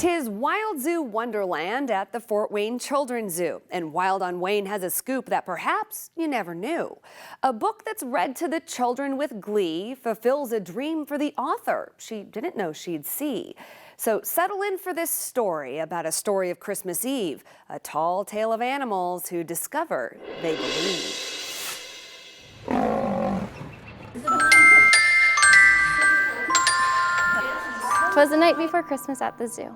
'Tis Wild Zoo Wonderland at the Fort Wayne Children's Zoo, and Wild on Wayne has a scoop that perhaps you never knew. A book that's read to the children with glee fulfills a dream for the author she didn't know she'd see. So settle in for this story about a story of Christmas Eve, a tall tale of animals who discover they believe. 'Twas the night before Christmas at the zoo.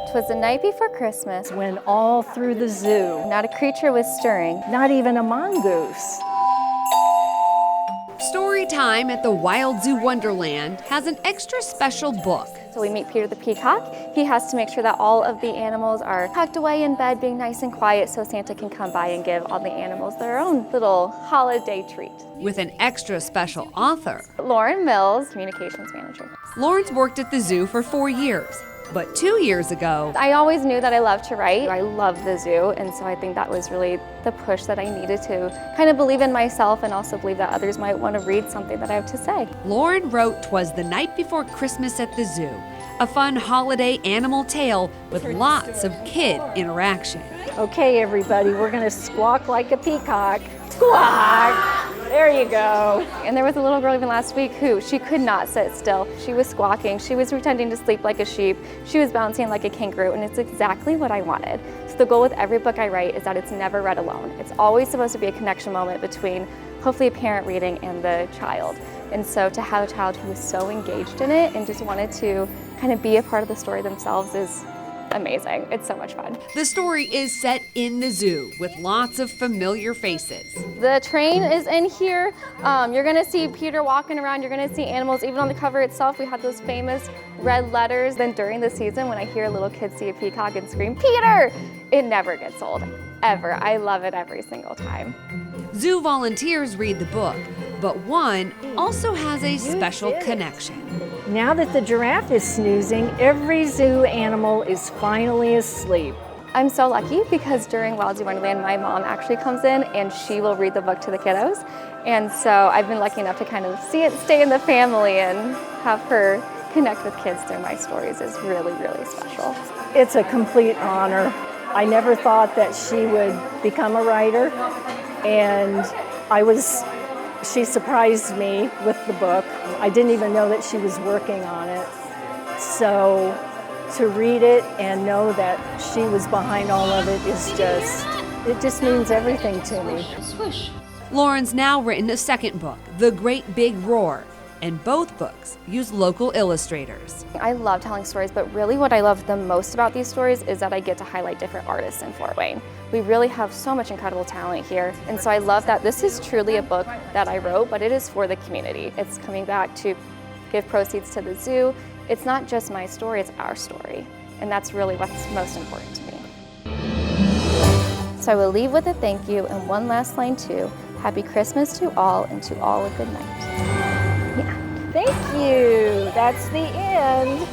'Twas the night before Christmas when all through the zoo, not a creature was stirring, not even a mongoose. Story time at the Wild Zoo Wonderland has an extra special book. So we meet Peter the peacock. He has to make sure that all of the animals are tucked away in bed, being nice and quiet, so Santa can come by and give all the animals their own little holiday treat. With an extra special author. Lauren Mills, communications manager. Lauren's worked at the zoo for 4 years, but 2 years ago, I always knew that I loved to write. I love the zoo, and so I think that was really the push that I needed to kind of believe in myself and also believe that others might want to read something that I have to say. Lauren wrote "Twas the Night Before Christmas at the Zoo," a fun holiday animal tale with lots of kid interaction. Okay, everybody, we're gonna squawk like a peacock. Squawk! There you go. And there was a little girl even last week who, she could not sit still. She was squawking, she was pretending to sleep like a sheep, she was bouncing like a kangaroo, and it's exactly what I wanted. So the goal with every book I write is that it's never read alone. It's always supposed to be a connection moment between hopefully a parent reading and the child. And so to have a child who was so engaged in it and just wanted to kind of be a part of the story themselves is amazing. It's so much fun. The story is set in the zoo with lots of familiar faces. The train is in here. You're gonna see Peter walking around. You're gonna see animals. Even on the cover itself, we have those famous red letters. Then during the season, when I hear little kids see a peacock and scream, "Peter!" it never gets old, ever. I love it every single time. Zoo volunteers read the book, but one also has a special connection. Now that the giraffe is snoozing, every zoo animal is finally asleep. I'm so lucky because during Wild Zoo Wonderland, my mom actually comes in and she will read the book to the kiddos. And so I've been lucky enough to kind of see it stay in the family and have her connect with kids through my stories is really, really special. It's a complete honor. I never thought that she would become a writer, and she surprised me with the book. I didn't even know that she was working on it. So to read it and know that she was behind all of it it just means everything to me. Lauren's now written a second book, The Great Big Roar, and both books use local illustrators. I love telling stories, but really what I love the most about these stories is that I get to highlight different artists in Fort Wayne. We really have so much incredible talent here, and so I love that this is truly a book that I wrote, but it is for the community. It's coming back to give proceeds to the zoo. It's not just my story, it's our story, and that's really what's most important to me. So I will leave with a thank you and one last line too. Happy Christmas to all, and to all a good night. Thank you. That's the end.